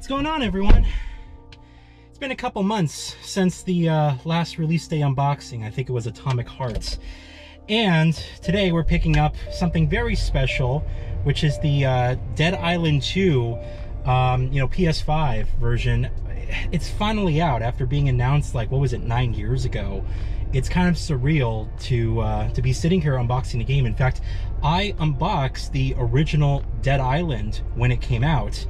What's going on, everyone? It's been a couple months since the last release day unboxing. I think it was Atomic Hearts. And today we're picking up something very special, which is the Dead Island 2, PS5 version. It's finally out after being announced, like, what was it, 9 years ago. It's kind of surreal to be sitting here unboxing the game. In fact, I unboxed the original Dead Island when it came out.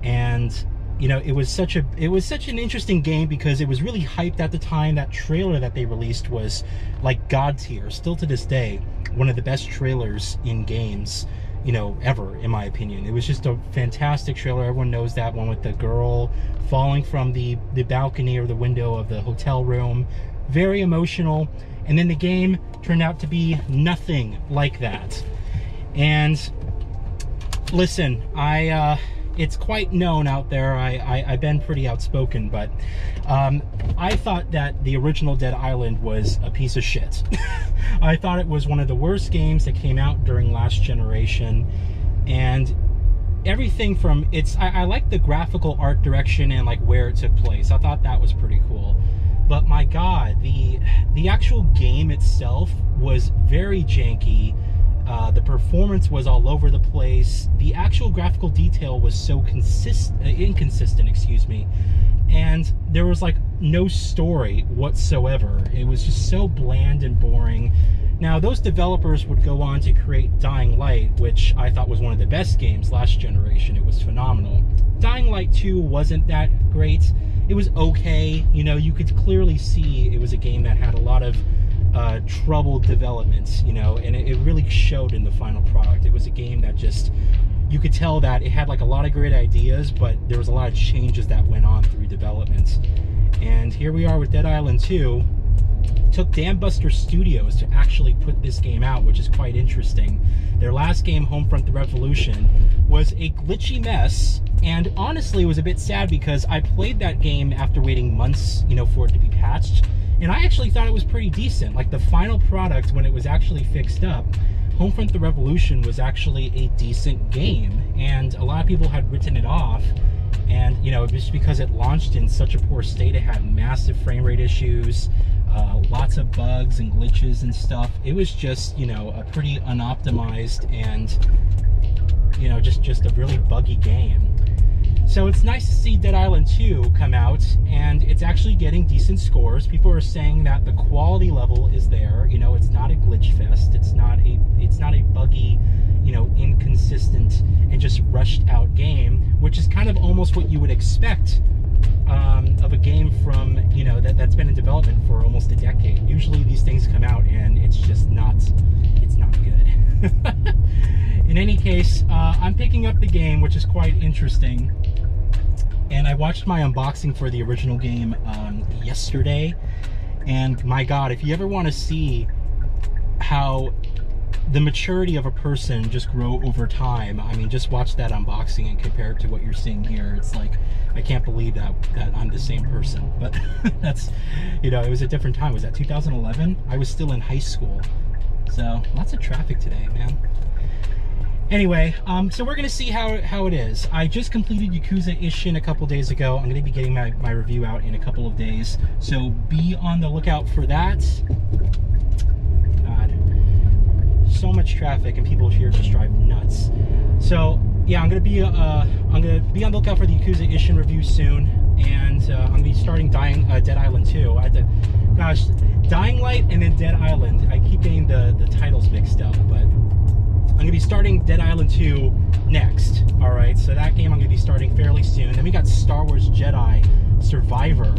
And you know, it was such an interesting game because it was really hyped at the time. That trailer that they released was like god tier, still to this day one of the best trailers in games, you know, ever, in my opinion. It was just a fantastic trailer. Everyone knows that one with the girl falling from the balcony or the window of the hotel room. Very emotional. And then the game turned out to be nothing like that. And listen, it's quite known out there. I've been pretty outspoken, but I thought that the original Dead Island was a piece of shit. I thought it was one of the worst games that came out during last generation, and everything from I like the graphical art direction and like where it took place. I thought that was pretty cool. But my God, the actual game itself was very janky. The performance was all over the place. The actual graphical detail was so inconsistent, excuse me. And there was like no story whatsoever. It was just so bland and boring. Now, those developers would go on to create Dying Light, which I thought was one of the best games last generation. It was phenomenal. Dying Light 2 wasn't that great. It was okay. You know, you could clearly see it was a game that had a lot of troubled development, you know, and it really showed in the final product. It was a game that just, you could tell that it had like a lot of great ideas, but there was a lot of changes that went on through development. And here we are with Dead Island 2. It took Dambuster Studios to actually put this game out, which is quite interesting. Their last game, Homefront: The Revolution, was a glitchy mess, and honestly it was a bit sad because I played that game after waiting months, you know, for it to be patched. And I actually thought it was pretty decent. Like, the final product, when it was actually fixed up, Homefront: The Revolution was actually a decent game. And a lot of people had written it off. And, you know, just because it launched in such a poor state, it had massive frame rate issues, lots of bugs and glitches and stuff. It was just, you know, a pretty unoptimized and, you know, just a really buggy game. So it's nice to see Dead Island 2 come out, and it's actually getting decent scores. People are saying that the quality level is there. You know, it's not a glitch fest. It's not a buggy, you know, inconsistent and just rushed out game, which is kind of almost what you would expect of a game from, you know, that's been in development for almost a decade. Usually these things come out and it's just not, it's not good. In any case, I'm picking up the game, which is quite interesting. And I watched my unboxing for the original game yesterday, and my God, if you ever want to see how the maturity of a person just grow over time, I mean, just watch that unboxing and compare it to what you're seeing here. It's like, I can't believe that I'm the same person. But that's, you know, it was a different time. Was that 2011? I was still in high school. So lots of traffic today, man. Anyway, so we're going to see how it is. I just completed Yakuza Ishin a couple days ago. I'm going to be getting my review out in a couple of days. So be on the lookout for that. God, so much traffic and people here just drive nuts. So yeah, I'm going to be on the lookout for the Yakuza Ishin review soon. And I'm going to be starting Dead Island 2. Gosh, Dying Light and then Dead Island. I keep getting the titles mixed up, but I'm going to be starting Dead Island 2 next. Alright, so that game I'm going to be starting fairly soon. Then we got Star Wars Jedi Survivor,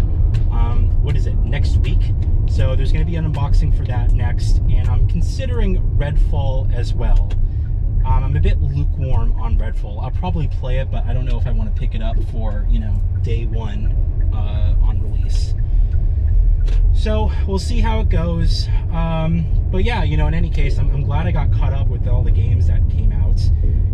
what is it, next week? So there's going to be an unboxing for that next. And I'm considering Redfall as well. I'm a bit lukewarm on Redfall. I'll probably play it, but I don't know if I want to pick it up for, you know, day one on release. So we'll see how it goes. But yeah, you know, in any case, I'm glad I got caught up with all the games that came out.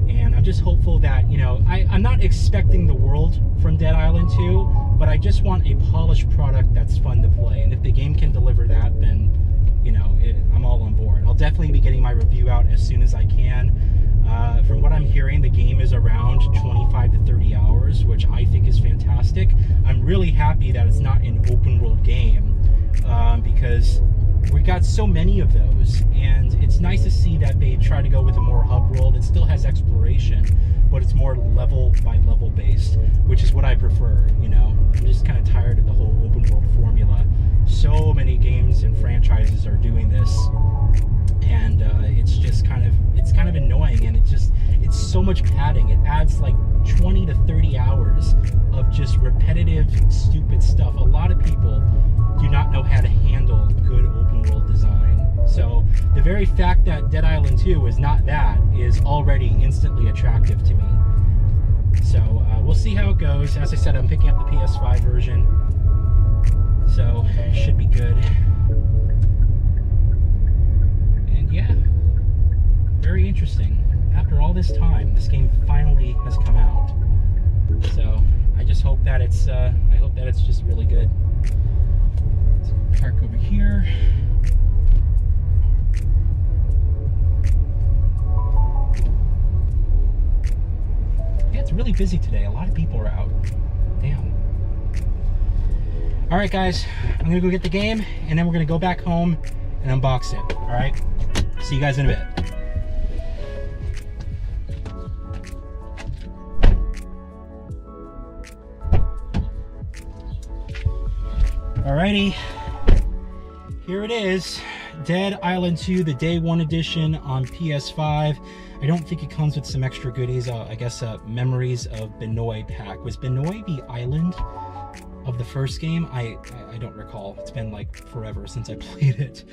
And I'm just hopeful that, you know, I'm not expecting the world from Dead Island 2, but I just want a polished product that's fun to play. And if the game can deliver that, then, you know, I'm all on board. I'll definitely be getting my review out as soon as I can. From what I'm hearing, the game is around 25 to 30 hours. hours, which I think is fantastic. I'm really happy that it's not an open world game, because we got so many of those, and it's nice to see that they try to go with a more hub world. It still has exploration, but it's more level by level based, which is what I prefer. You know, I'm just kind of tired of the whole open world formula. So many games and franchises are doing this, and it's just kind of annoying, and it's so much padding. It adds like 20 to 30 hours of just repetitive, stupid stuff. A lot of people do not know how to handle good open world design. So the very fact that Dead Island 2 is not that is already instantly attractive to me. So we'll see how it goes. As I said, I'm picking up the PS5 version, so it should be good. And yeah, very interesting. After all this time, this game finally has come out. So I just hope that it's just really good. Let's park over here. Yeah, it's really busy today. A lot of people are out. Damn. All right, guys, I'm gonna go get the game, and then we're gonna go back home and unbox it. All right. See you guys in a bit. Alrighty, here it is, Dead Island 2, the Day 1 edition on PS5. I don't think it comes with some extra goodies. I guess Memories of Benoi pack. Was Benoi the island of the first game? I don't recall. It's been like forever since I played it.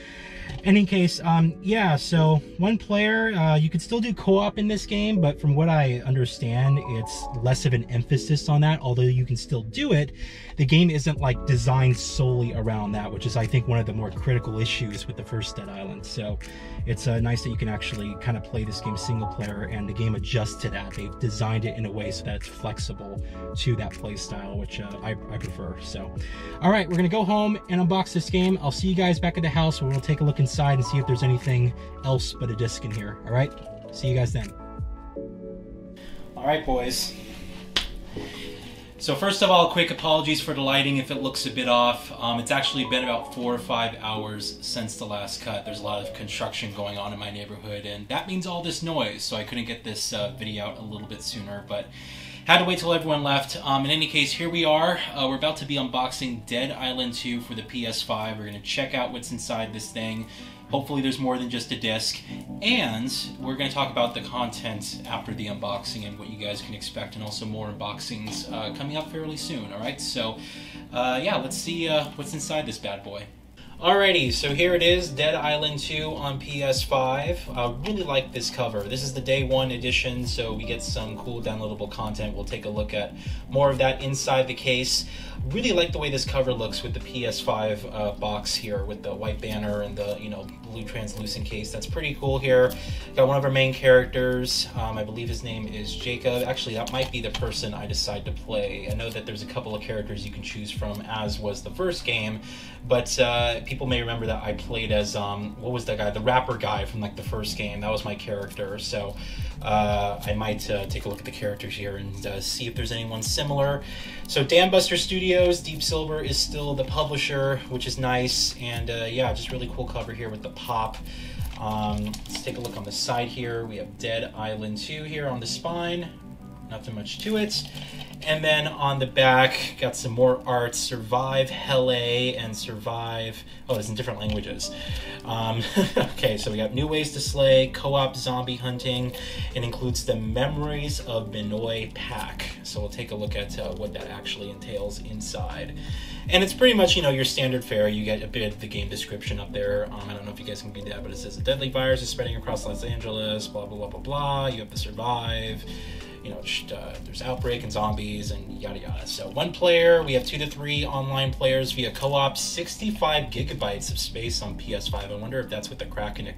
Any case, yeah, so one player, you could still do co-op in this game, but from what I understand, it's less of an emphasis on that. Although you can still do it, the game isn't like designed solely around that, which is, I think, one of the more critical issues with the first Dead Island. So it's nice that you can actually kind of play this game single player, and the game adjusts to that. They've designed it in a way so that it's flexible to that play style, which I prefer. So, all right, we're gonna go home and unbox this game. I'll see you guys back at the house where we'll take a look inside and see if there's anything else but a disc in here. All right, see you guys then. All right, boys. So first of all, quick apologies for the lighting if it looks a bit off. It's actually been about 4 or 5 hours since the last cut. There's a lot of construction going on in my neighborhood, and that means all this noise, so I couldn't get this video out a little bit sooner, but had to wait till everyone left. In any case, here we are. We're about to be unboxing Dead Island 2 for the PS5. We're going to check out what's inside this thing. Hopefully there's more than just a disc, and we're going to talk about the content after the unboxing and what you guys can expect, and also more unboxings coming up fairly soon. Alright, so yeah, let's see what's inside this bad boy. Alrighty, so here it is, Dead Island 2 on PS5. I really like this cover. This is the Day 1 edition, so we get some cool downloadable content. We'll take a look at more of that inside the case. Really like the way this cover looks with the PS5 box here, with the white banner and the, you know, blue translucent case. That's pretty cool here. Got one of our main characters. I believe his name is Jacob. Actually, that might be the person I decide to play. I know that there's a couple of characters you can choose from, as was the first game, but people may remember that I played as, what was that guy? The rapper guy from like the first game. That was my character. So I might take a look at the characters here and see if there's anyone similar. So Dambuster Studios, Deep Silver is still the publisher, which is nice. And yeah, just really cool cover here with the pop. Let's take a look on the side here. We have Dead Island 2 here on the spine. Nothing much to it. And then on the back, got some more art. Survive Helle and Survive... Oh, it's in different languages. Okay, so we got New Ways to Slay, Co-op Zombie Hunting, and includes the Memories of Benoi pack. So we'll take a look at what that actually entails inside. And it's pretty much, you know, your standard fare. You get a bit of the game description up there. I don't know if you guys can read that, but it says a deadly virus is spreading across Los Angeles, blah, blah, blah, blah, blah. You have to survive. You know, there's outbreak and zombies and yada yada. So one player, we have 2 to 3 online players via co-op, 65 gigabytes of space on PS5. I wonder if that's with the Kraken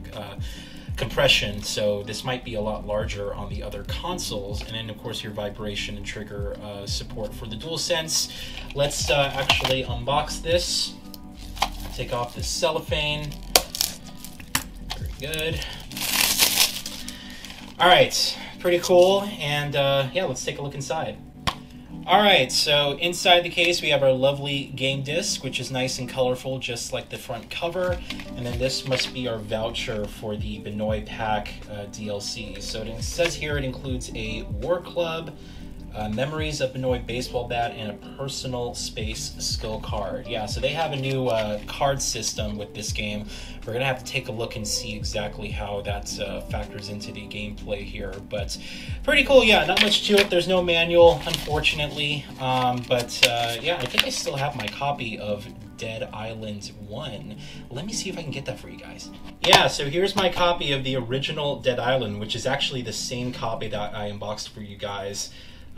compression, so this might be a lot larger on the other consoles. And then of course your vibration and trigger support for the DualSense. Let's actually unbox this. Take off this cellophane. Very good. All right. Pretty cool, and yeah, let's take a look inside. Alright, so inside the case we have our lovely game disc, which is nice and colorful, just like the front cover. And then this must be our voucher for the Benoit Pack DLC. So it says here it includes a War Club, Memories of Benoit baseball bat, and a personal space skill card. Yeah, so they have a new card system with this game. We're gonna have to take a look and see exactly how that factors into the gameplay here, but pretty cool. Yeah, not much to it. There's no manual, unfortunately, but yeah, I think I still have my copy of Dead Island 1. Let me see if I can get that for you guys. Yeah, so here's my copy of the original Dead Island, which is actually the same copy that I unboxed for you guys.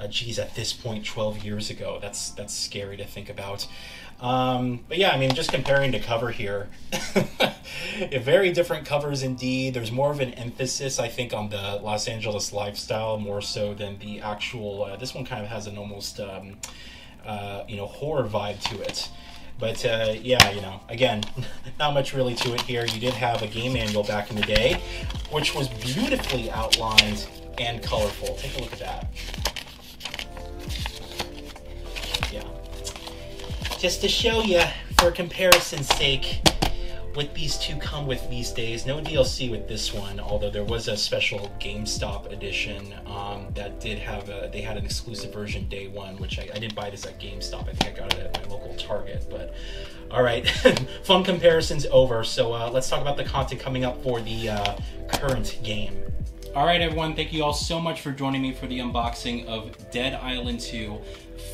Geez, at this point, 12 years ago. That's scary to think about. But yeah, I mean, just comparing the cover here, very different covers indeed. There's more of an emphasis, I think, on the Los Angeles lifestyle, more so than the actual, this one kind of has an almost, you know, horror vibe to it. But yeah, you know, again, not much really to it here. You did have a game manual back in the day, which was beautifully outlined and colorful. Take a look at that. Just to show you, for comparison's sake, what these two come with these days. No DLC with this one, although there was a special GameStop edition that did have they had an exclusive version day one, which I didn't buy this at GameStop. I think I got it at my local Target. But all right, fun comparisons over. So let's talk about the content coming up for the current game. All right, everyone, thank you all so much for joining me for the unboxing of Dead Island 2.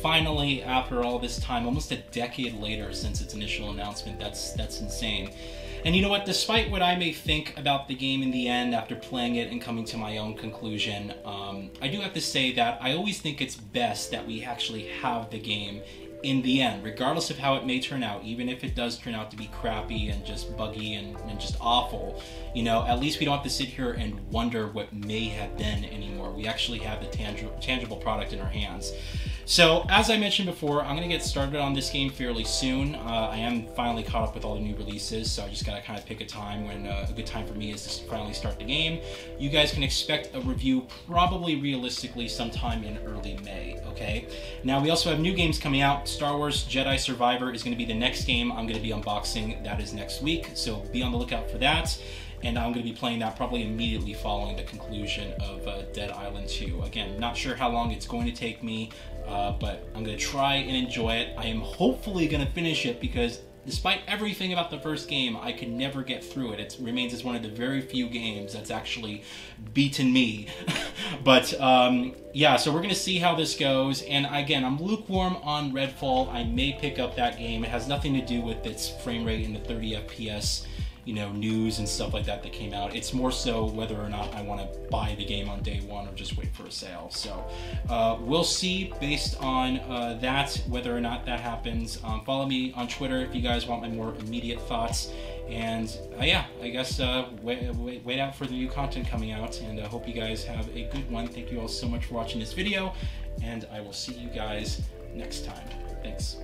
Finally, after all this time, almost a decade later since its initial announcement. That's insane. And you know what, despite what I may think about the game in the end after playing it and coming to my own conclusion, I do have to say that I always think it's best that we actually have the game in the end, regardless of how it may turn out, even if it does turn out to be crappy and just buggy and just awful, you know, at least we don't have to sit here and wonder what may have been anymore. We actually have the tangible product in our hands. So, as I mentioned before, I'm going to get started on this game fairly soon. I am finally caught up with all the new releases, so I just got to kind of pick a time when a good time for me is to finally start the game. You guys can expect a review probably realistically sometime in early May, okay? Now, we also have new games coming out. Star Wars Jedi Survivor is going to be the next game I'm going to be unboxing. That is next week, so be on the lookout for that. And I'm going to be playing that probably immediately following the conclusion of Dead Island 2. Again, not sure how long it's going to take me, but I'm going to try and enjoy it. I am hopefully going to finish it because despite everything about the first game, I could never get through it. It remains as one of the very few games that's actually beaten me. But yeah, so we're going to see how this goes. And again, I'm lukewarm on Redfall. I may pick up that game. It has nothing to do with its frame rate in the 30 FPS. You know, news and stuff like that came out. It's more so whether or not I want to buy the game on day one or just wait for a sale. So we'll see based on that, whether or not that happens. Follow me on Twitter if you guys want my more immediate thoughts. And yeah, I guess wait out for the new content coming out, and I hope you guys have a good one. Thank you all so much for watching this video, and I will see you guys next time. Thanks.